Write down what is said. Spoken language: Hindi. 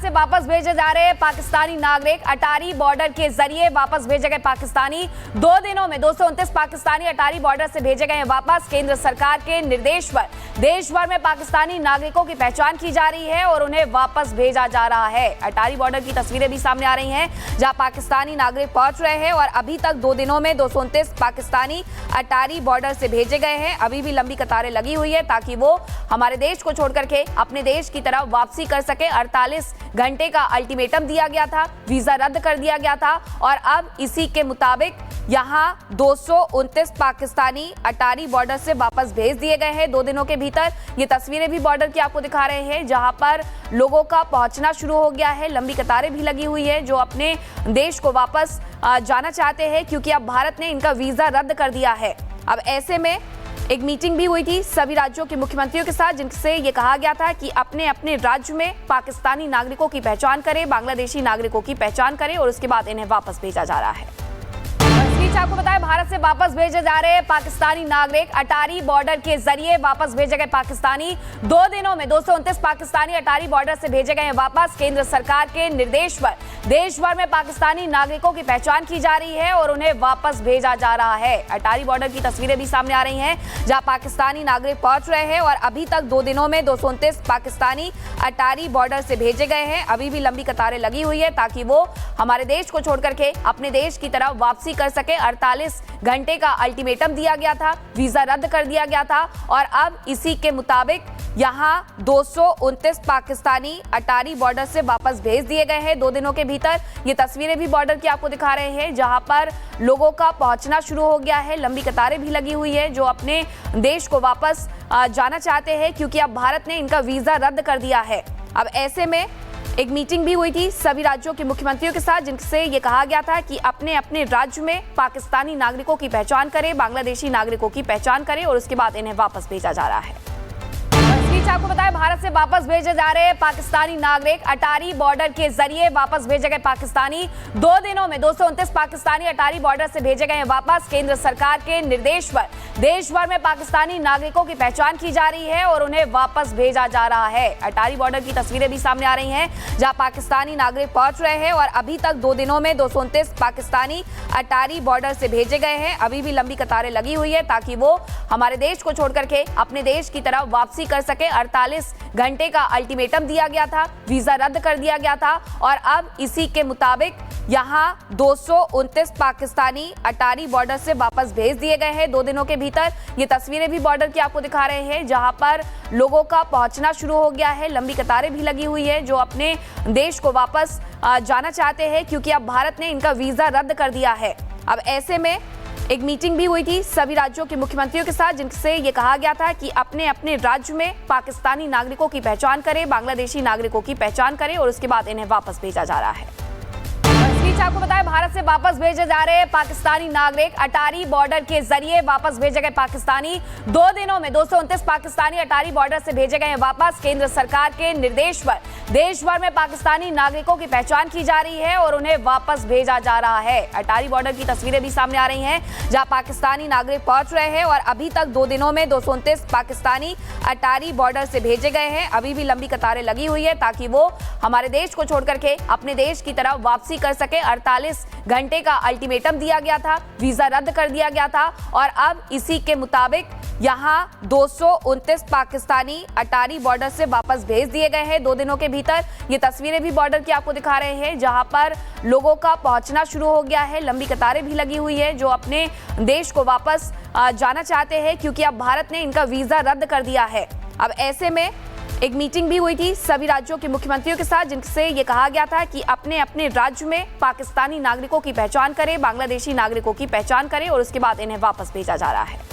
भारत से वापस भेजे जा रहे पाकिस्तानी नागरिक अटारी बॉर्डर के जरिए वापस भेजे गए पाकिस्तानी 2 दिनों में 229 पाकिस्तानी अटारी बॉर्डर से भेजे गए हैं वापस। केंद्र सरकार के निर्देश पर देश भर में पाकिस्तानी नागरिकों की पहचान की जा रही है और उन्हें वापस भेजा जा रहा है। अटारी बॉर्डर की तस्वीरें भी सामने आ रही हैं, जहां पाकिस्तानी नागरिक पहुंच रहे हैं और अभी तक 2 दिनों में 229 पाकिस्तानी अटारी बॉर्डर से भेजे गए हैं। अभी भी लंबी कतारें लगी हुई है ताकि वो हमारे देश को छोड़ करके अपने देश की तरफ वापसी कर सके। 48 घंटे का अल्टीमेटम दिया गया था, वीजा रद्द कर दिया गया था और अब इसी के मुताबिक यहां 229 पाकिस्तानी अटारी बॉर्डर से वापस भेज दिए गए हैं 2 दिनों के भीतर। ये तस्वीरें भी बॉर्डर की आपको दिखा रहे हैं, जहां पर लोगों का पहुंचना शुरू हो गया है। लंबी कतारें भी लगी हुई है जो अपने देश को वापस जाना चाहते हैं, क्योंकि अब भारत ने इनका वीजा रद्द कर दिया है। अब ऐसे में एक मीटिंग भी हुई थी सभी राज्यों के मुख्यमंत्रियों के साथ, जिनसे ये कहा गया था कि अपने अपने राज्य में पाकिस्तानी नागरिकों की पहचान करें, बांग्लादेशी नागरिकों की पहचान करें और उसके बाद इन्हें वापस भेजा जा रहा है। आपको बताएं, भारत से वापस भेजे जा रहे पाकिस्तानी नागरिक अटारी बॉर्डर के जरिए वापस भेजे गए पाकिस्तानी 2 दिनों में 229 पाकिस्तानी अटारी बॉर्डर से भेजे गए हैं वापस। केंद्र सरकार के निर्देश पर देश भर में पाकिस्तानी नागरिकों की पहचान की जा रही है और उन्हें वापस भेजा जा रहा है। अटारी बॉर्डर की तस्वीरें भी सामने आ रही हैं, जहां पाकिस्तानी नागरिक पहुंच रहे हैं और अभी तक 2 दिनों में 229 पाकिस्तानी अटारी बॉर्डर से भेजे गए हैं। अभी भी लंबी कतारें लगी हुई है ताकि वो हमारे देश को छोड़ करके अपने देश की तरफ वापसी कर सके। 48 घंटे का अल्टीमेटम दिया गया था, वीजा रद्द कर दिया गया था और अब इसी के मुताबिक यहां 229 पाकिस्तानी अटारी बॉर्डर से वापस भेज दिए गए हैं 2 दिनों के भीतर। ये तस्वीरें भी बॉर्डर की आपको दिखा रहे हैं, जहां पर लोगों का पहुंचना शुरू हो गया है। लंबी कतारें भी लगी हुई है जो अपने देश को वापस जाना चाहते हैं, क्योंकि अब भारत ने इनका वीजा रद्द कर दिया है। अब ऐसे में एक मीटिंग भी हुई थी सभी राज्यों के मुख्यमंत्रियों के साथ, जिनसे ये कहा गया था कि अपने अपने राज्य में पाकिस्तानी नागरिकों की पहचान करें, बांग्लादेशी नागरिकों की पहचान करें और उसके बाद इन्हें वापस भेजा जा रहा है। आपको बताएं, भारत से वापस भेजे जा रहे पाकिस्तानी नागरिक अटारी बॉर्डर के जरिए वापस भेजे गए पाकिस्तानी 2 दिनों में 229 पाकिस्तानी अटारी बॉर्डर से भेजे गए हैं वापस। केंद्र सरकार के निर्देश पर देश भर में पाकिस्तानी नागरिकों की पहचान की जा रही है और उन्हें वापस भेजा जा रहा है। अटारी बॉर्डर की तस्वीरें भी सामने आ रही हैं, जहां पाकिस्तानी नागरिक पहुंच रहे हैं और अभी तक 2 दिनों में 229 पाकिस्तानी अटारी बॉर्डर से भेजे गए हैं। अभी भी लंबी कतारें लगी हुई है ताकि वो हमारे देश को छोड़ करके अपने देश की तरफ वापसी कर सके। 48 घंटे का अल्टीमेटम दिया गया था, वीजा रद्द कर दिया गया था और अब इसी के मुताबिक यहां 229 पाकिस्तानी अटारी बॉर्डर से वापस भेज दिए गए हैं 2 दिनों के भीतर। ये तस्वीरें भी बॉर्डर की आपको दिखा रहे हैं, जहां पर लोगों का पहुंचना शुरू हो गया है। लंबी कतारें भी लगी हुई है जो अपने देश को वापस जाना चाहते हैं, क्योंकि अब भारत ने इनका वीजा रद्द कर दिया है। अब ऐसे में एक मीटिंग भी हुई थी सभी राज्यों के मुख्यमंत्रियों के साथ, जिनसे ये कहा गया था कि अपने अपने राज्य में पाकिस्तानी नागरिकों की पहचान करें, बांग्लादेशी नागरिकों की पहचान करें और उसके बाद इन्हें वापस भेजा जा रहा है। आपको बताएं, भारत से वापस भेजे जा रहे पाकिस्तानी नागरिक अटारी बॉर्डर के जरिए वापस भेजे गए पाकिस्तानी 2 दिनों में 229 पाकिस्तानी अटारी बॉर्डर से भेजे गए हैं वापस। केंद्र सरकार के निर्देश पर देश भर में पाकिस्तानी नागरिकों की पहचान की जा रही है और उन्हें वापस भेजा जा रहा है। अटारी बॉर्डर की तस्वीरें भी सामने आ रही हैं, जहां पाकिस्तानी नागरिक पहुंच रहे हैं और अभी तक 2 दिनों में 229 पाकिस्तानी अटारी बॉर्डर से भेजे गए हैं। अभी भी लंबी कतारें लगी हुई है ताकि वो हमारे देश को छोड़ करके अपने देश की तरफ वापसी कर सके। 48 घंटे का अल्टीमेटम दिया गया था, वीजा रद्द कर दिया गया था और अब इसी के मुताबिक यहां 229 पाकिस्तानी अटारी बॉर्डर से वापस भेज दिए गए हैं 2 दिनों के भीतर। ये तस्वीरें भी बॉर्डर की आपको दिखा रहे हैं, जहां पर लोगों का पहुंचना शुरू हो गया है। लंबी कतारें भी लगी हुई है जो अपने देश को वापस जाना चाहते हैं, क्योंकि अब भारत ने इनका वीजा रद्द कर दिया है। अब ऐसे में एक मीटिंग भी हुई थी सभी राज्यों के मुख्यमंत्रियों के साथ, जिनसे ये कहा गया था कि अपने अपने राज्य में पाकिस्तानी नागरिकों की पहचान करें, बांग्लादेशी नागरिकों की पहचान करें और उसके बाद इन्हें वापस भेजा जा रहा है।